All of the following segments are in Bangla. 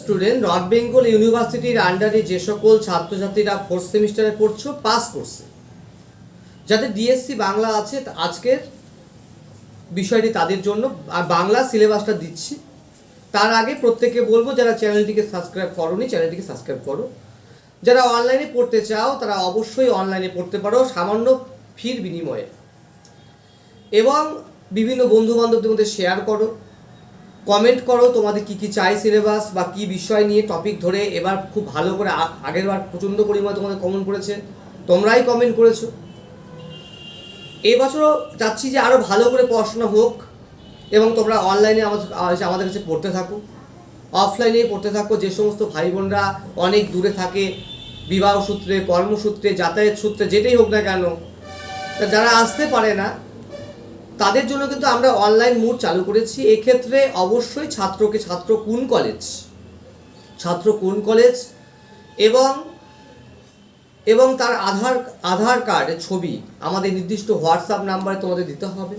স্টুডেন্ট, নর্থ বেঙ্গল ইউনিভার্সিটির আন্ডারে যে সকল ছাত্রছাত্রীরা ফোর্থ সেমিস্টারে পড়ছো, পাস করছে, যাদের ডিএসসি বাংলা আছে, আজকের বিষয়টি তাদের জন্য। আর বাংলা সিলেবাসটা দিচ্ছি। তার আগে প্রত্যেককে বলবো, যারা চ্যানেলটিকে সাবস্ক্রাইব করোনি, চ্যানেলটিকে সাবস্ক্রাইব করো। যারা অনলাইনে পড়তে চাও তারা অবশ্যই অনলাইনে পড়তে পারো সামান্য ফির বিনিময়ে, এবং বিভিন্ন বন্ধু বান্ধবদের মধ্যে শেয়ার করো, কমেন্ট করো তোমাদের কী কী চাই সিলেবাস বা কী বিষয় নিয়ে টপিক ধরে। এবার খুব ভালো করে, আগের বার প্রচণ্ড পরিমাণে তোমাদের কমেন্ট করেছে, তোমরাই কমেন্ট করেছো। এই বছরও চাচ্ছি যে আরও ভালো করে পড়াশোনা হোক, এবং তোমরা অনলাইনে আমাদের কাছে পড়তে থাকো, অফলাইনেই পড়তে থাকো। যে সমস্ত ভাই বোনরা অনেক দূরে থাকে, বিবাহ সূত্রে, কর্মসূত্রে, যাতায়াত সূত্রে, যেটাই হোক না কেন, যারা আসতে পারে না, তাদের জন্য কিন্তু আমরা অনলাইন মোড চালু করেছি। এক্ষেত্রে অবশ্যই ছাত্র কোন কলেজ এবং তার আধার কার্ডের ছবি আমাদের নির্দিষ্ট হোয়াটসঅ্যাপ নাম্বারে তোমাদের দিতে হবে,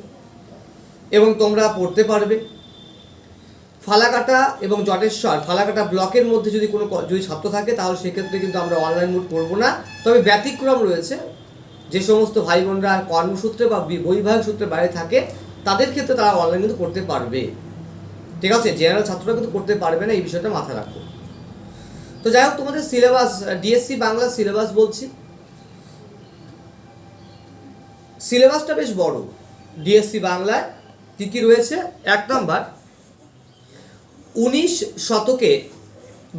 এবং তোমরা পড়তে পারবে। ফালাকাটা এবং জটেশ্বর, ফালাকাটা ব্লকের মধ্যে যদি ছাত্র থাকে, তাহলে সেক্ষেত্রে কিন্তু আমরা অনলাইন মোড করব না। তবে ব্যতিক্রম রয়েছে, যে সমস্ত ভাই বোনরা কর্মসূত্রে বা বৈবাহিক সূত্রে বাইরে থাকে, তাদের ক্ষেত্রে তারা অনলাইন কিন্তু করতে পারবে। ঠিক আছে, জেনারেল ছাত্ররা কিন্তু করতে পারবে না, এই বিষয়টা মাথায় রাখো। তো যাই হোক, তোমাদের সিলেবাস, ডিএসসি বাংলা সিলেবাস বলছি। সিলেবাসটা বেশ বড়। ডিএসসি বাংলায় কী কী রয়েছে? 1 নম্বর, 19 শতকে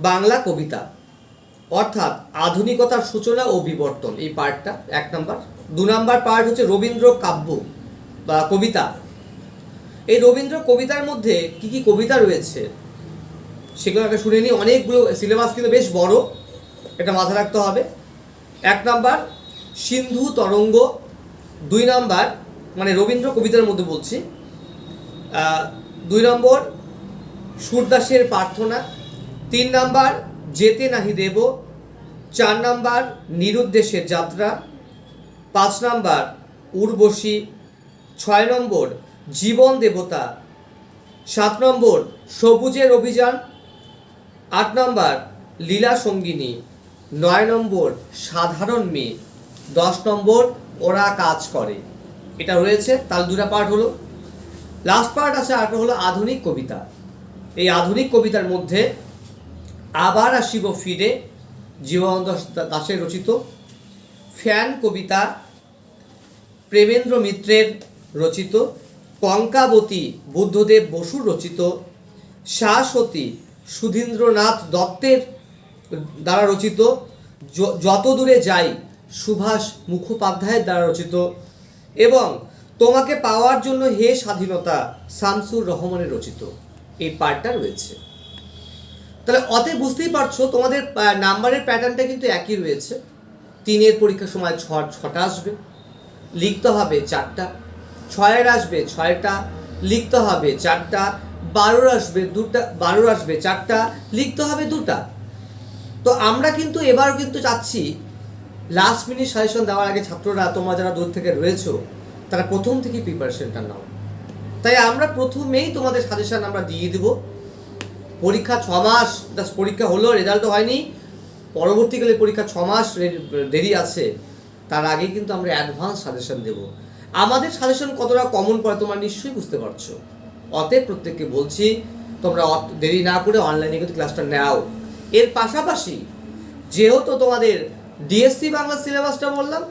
বাংলা কবিতা, অর্থাৎ আধুনিকতার সূচনা ও বিবর্তন, এই পার্টটা 1 নম্বর। 2 নম্বর পার্ট হচ্ছে রবীন্দ্র কাব্য বা কবিতা। এই রবীন্দ্র কবিতার মধ্যে কি কি কবিতা রয়েছে সেগুলো আগে শুনে নিই। অনেকগুলো, সিলেবাস কিন্তু বেশ বড়, এটা মাথায় রাখতে হবে। 1 নম্বর সিন্ধু তরঙ্গ, 2 নম্বর মানে রবীন্দ্র কবিতার মধ্যে বলছি, 2 নম্বর সুরদাসের প্রার্থনা, 3 নম্বর যেতে নাহি দেব, 4 নম্বর নিরুদ্দেশের যাত্রা, 5 নম্বর উর্বশী, 6 নম্বর জীবন দেবতা, 7 নম্বর সবুজের অভিযান, 8 নম্বর লীলা সঙ্গিনী, 9 নম্বর সাধারণ মেয়ে, 10 নম্বর ওরা কাজ করে। এটা রয়েছে, তাহলে 2টা পার্ট হলো। লাস্ট পার্ট আছে, আরেকটা হলো আধুনিক কবিতা। এই আধুনিক কবিতার মধ্যে আবার আসিব ফিরে, জীবনানন্দ দাশের রচিত, ফ্যান কবিতা প্রেমেন্দ্র মিত্রের রচিত, কঙ্কাবতী বুদ্ধদেব বসুর রচিত, শাশ্বতী সুধীন্দ্রনাথ দত্তের দ্বারা রচিত, যত দূরে যাই সুভাষ মুখোপাধ্যায়ের দ্বারা রচিত, এবং তোমাকে পাওয়ার জন্য হে স্বাধীনতা শামসুর রহমানের রচিত। এই পার্টটা রয়েছে। তাহলে অতএব বুঝতেই পারছো, তোমাদের নাম্বারের প্যাটার্নটা কিন্তু একই রয়েছে। 3-এর পরীক্ষার সময় 6টা আসবে, লিখতে হবে 4টা, 6-এর আসবে 6টা, লিখতে হবে 4টা, 12-র আসবে 2টা, 12-র আসবে 4টা, লিখতে হবে 2টা। তো আমরা কিন্তু এবার কিন্তু চাচ্ছি লাস্ট মিনিট সাজেশন দেওয়ার আগে ছাত্ররা, তোমরা যারা দূর থেকে রয়েছো, তারা প্রথম থেকেই প্রিপারেশনটা নাও। তাই আমরা প্রথমেই তোমাদের সাজেশন আমরা দিয়ে দেবো। পরীক্ষা 6 মাস, পরীক্ষা হলো, রেজাল্টও হয়নি, পরবর্তীকালে পরীক্ষা 6 মাস দেরি আছে, তার আগে কিন্তু আমরা অ্যাডভান্স সাজেশন দেব। আমাদের সাজেশন কতটা কমন পড়ে তোমরা নিশ্চয়ই বুঝতে পারছো। অতএব প্রত্যেককে বলছি, তোমরা দেরি না করে অনলাইনে কিন্তু ক্লাসটা নাও। এর পাশাপাশি যেহেতু তোমাদের ডিএসসি বাংলা সিলেবাসটা বললাম,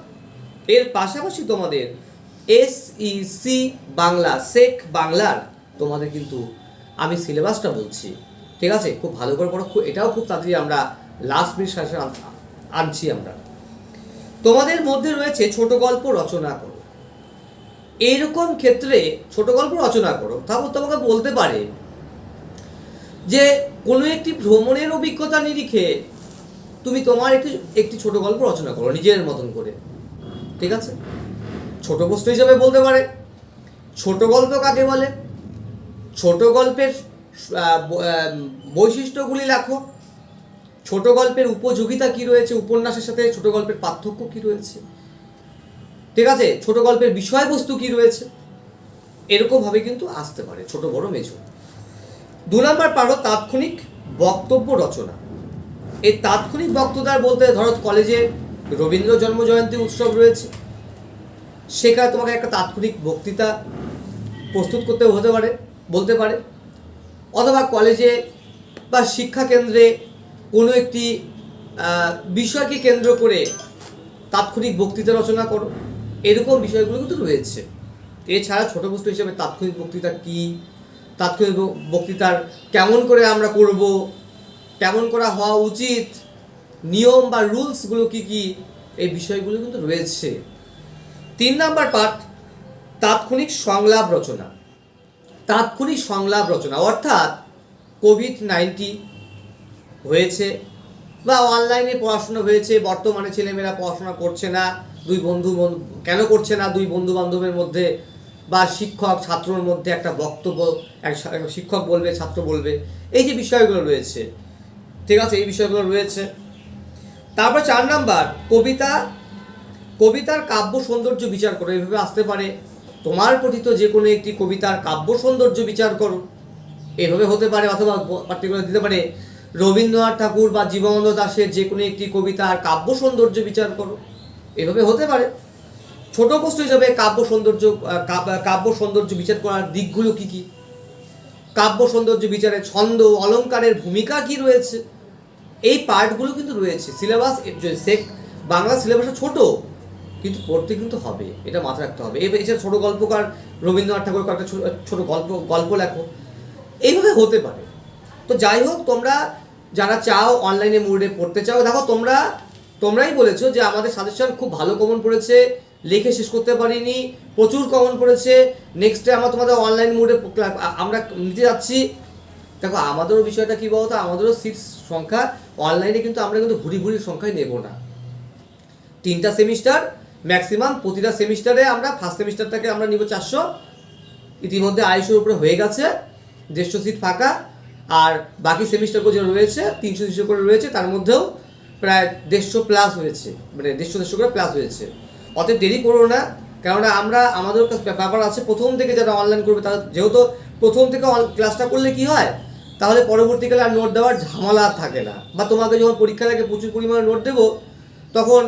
এর পাশাপাশি তোমাদের এসইসি বাংলা, শেখ বাংলার তোমাদের কিন্তু আমি সিলেবাসটা বলছি। ঠিক আছে, খুব ভালো করে পড়ো। এটাও খুব তাড়াতাড়ি আমরা লাস্ট মিনিট সাজেশন আনছি। আমরা তোমাদের মধ্যে রয়েছে ছোট গল্প রচনা করো। এইরকম ক্ষেত্রে ছোট গল্প রচনা করো, তারপর তোমাকে বলতে পারে যে কোনো একটি ভ্রমণের অভিজ্ঞতা নিরিখে তুমি তোমার একটি ছোট গল্প রচনা করো নিজের মতন করে। ঠিক আছে, ছোট প্রশ্ন হিসাবে বলতে পারে ছোট গল্প কাকে বলে, ছোট গল্পের বৈশিষ্ট্যগুলি লেখো, ছোট গল্পের উপযোগিতা কি রয়েছে, উপন্যাসের সাথে ছোট গল্পের পার্থক্য কি রয়েছে। ঠিক আছে, ছোট গল্পের বিষয়বস্তু কি রয়েছে, এরকমভাবে কিন্তু আসতে পারে ছোট বড় মেজো। 2 নম্বর পারো তাৎক্ষণিক বক্তব্য রচনা। এই তাৎক্ষণিক বক্তৃতার বলতে ধরো কলেজে রবীন্দ্র জন্মজয়ন্তী উৎসব রয়েছে, সেখানে তোমাকে একটা তাৎক্ষণিক বক্তৃতা প্রস্তুত করতে হতে পারে, বলতে পারে। অথবা কলেজে বা শিক্ষা কেন্দ্রে কোনো একটি বিষয়কে কেন্দ্র করে তাৎক্ষণিক বক্তৃতা রচনা করো, এরকম বিষয়গুলো কিন্তু রয়েছে। এছাড়া ছোটো প্রশ্ন হিসেবে তাৎক্ষণিক বক্তৃতা কী, তাৎক্ষণিক বক্তৃতার কেমন করে আমরা করব, কেমন করা হওয়া উচিত, নিয়ম বা রুলসগুলো কী কী, এই বিষয়গুলো কিন্তু রয়েছে। 3 নাম্বার পার্ট তাৎক্ষণিক সংলাপ রচনা। তাৎক্ষণিক সংলাপ রচনা অর্থাৎ কোভিড-19 হয়েছে বা অনলাইনে পড়াশোনা হয়েছে, বর্তমানে ছেলেমেয়েরা পড়াশোনা করছে না, কেন করছে না, দুই বন্ধু বান্ধবের মধ্যে বা শিক্ষক ছাত্রর মধ্যে একটা বক্তব্য, এক শিক্ষক বলবে, ছাত্র বলবে, এই যে বিষয়গুলো রয়েছে, ঠিক আছে, এই বিষয়গুলো রয়েছে। তারপর 4 নাম্বার কবিতার কাব্য সৌন্দর্য বিচার করো। এইভাবে আসতে পারে তোমার পঠিত যে কোনো একটি কবিতার কাব্য সৌন্দর্য বিচার করো, এভাবে হতে পারে। অথবা পার্টিকুলার দিতে পারে রবীন্দ্রনাথ ঠাকুর বা জীবনানন্দ দাশের যে কোনো একটি কবিতার কাব্য সৌন্দর্য বিচার করো, এভাবে হতে পারে। ছোট প্রশ্ন হিসাবে কাব্য সৌন্দর্য বিচার করার দিকগুলো কী কী, কাব্য সৌন্দর্য বিচারে ছন্দ অলঙ্কারের ভূমিকা কি রয়েছে, এই পার্টগুলো কিন্তু রয়েছে। সিলেবাস বাংলা সিলেবাসটা ছোট, কিন্তু পড়তে কিন্তু হবে, এটা মাথায় রাখতে হবে। এছাড়া ছোটো গল্পকার রবীন্দ্রনাথ ঠাকুর কয়েকটা ছোটো গল্প লেখো, এইভাবে হতে পারে। তো যাই হোক, তোমরা যারা চাও অনলাইনে মোডে পড়তে চাও, দেখো তোমরাই বলেছো যে আমাদের সাজেশন খুব ভালো কমন পড়েছে, লিখে শেষ করতে পারিনি, প্রচুর কমন পড়েছে, নেক্সটে আমরা তোমাদের অনলাইন মোডে আমরা নিতে যাচ্ছি। দেখো আমাদেরও বিষয়টা কী বলতো, আমাদেরও সিট সংখ্যা অনলাইনে কিন্তু আমরা কিন্তু ভুরি সংখ্যায় নেব না। 3টা সেমিস্টার ম্যাক্সিমাম, প্রতিটা সেমিস্টারে আমরা ফার্স্ট সেমিস্টারটাকে আমরা নিব 400, ইতিমধ্যে 250-এর উপরে হয়ে গেছে, 150 সিট ফাঁকা। আর বাকি সেমিস্টারগুলো যেটা রয়েছে 300 করে রয়েছে, তার মধ্যেও প্রায় 150 প্লাস হয়েছে, মানে 150 করে প্লাস হয়েছে। অতএব দেরি করো না, কেননা আমাদের ব্যাপার আছে প্রথম থেকে যারা অনলাইন করবে, তারা যেহেতু প্রথম থেকে ক্লাসটা করলে কি হয়, তাহলে পরবর্তীকালে আর নোট দেওয়ার ঝামেলা থাকে না। বা তোমাকে যখন পরীক্ষার আগে প্রচুর পরিমাণে নোট দেবো, তখন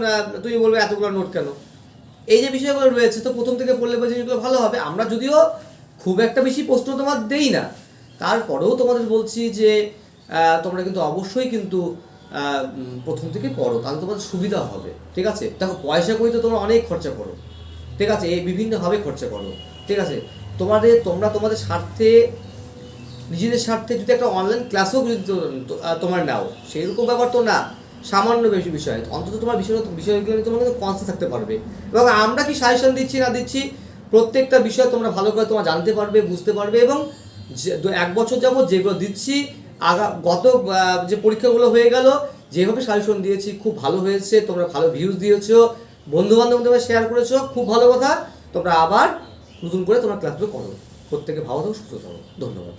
তুমি বলবে এতগুলো নোট কেন, এই যে বিষয়গুলো রয়েছে। তো প্রথম থেকে পড়লে জিনিসগুলো ভালো হবে। আমরা যদিও খুব একটা বেশি প্রশ্ন তোমার দেই না, তারপরেও তোমাদের বলছি যে তোমরা কিন্তু অবশ্যই কিন্তু প্রথম থেকে পড়ো, তাহলে তোমাদের সুবিধা হবে, ঠিক আছে। দেখো পয়সা করি তো তোমরা অনেক খরচা করো, ঠিক আছে, এই বিভিন্নভাবে খরচা করো, ঠিক আছে। তোমরা তোমাদের স্বার্থে, নিজেদের স্বার্থে যদি একটা অনলাইন ক্লাসও যদি তোমার নাও, সেইরকম ব্যাপার তো না, সামান্য বেশি বিষয়, অন্তত তোমার বিষয়গুলো নিয়ে তোমরা কিন্তু কনসিয়াস থাকতে পারবে। এবং আমরা কি সাজেশন দিচ্ছি না দিচ্ছি, প্রত্যেকটা বিষয় তোমরা ভালো করে তোমরা জানতে পারবে, বুঝতে পারবে। এবং 1 বছর যাবত যেগুলো দিচ্ছি, গত যে পরীক্ষাগুলো হয়ে গেল, যেভাবে সাজেশন দিয়েছি খুব ভালো হয়েছে, তোমরা ভালো ভিউজ দিয়েছো, বন্ধুবান্ধবদের শেয়ার করেছো, খুব ভালো কথা। তোমরা আবার নতুন করে তোমরা ক্লাসগুলো করো। প্রত্যেকে ভালো থাকো, সুস্থ থাকো। ধন্যবাদ।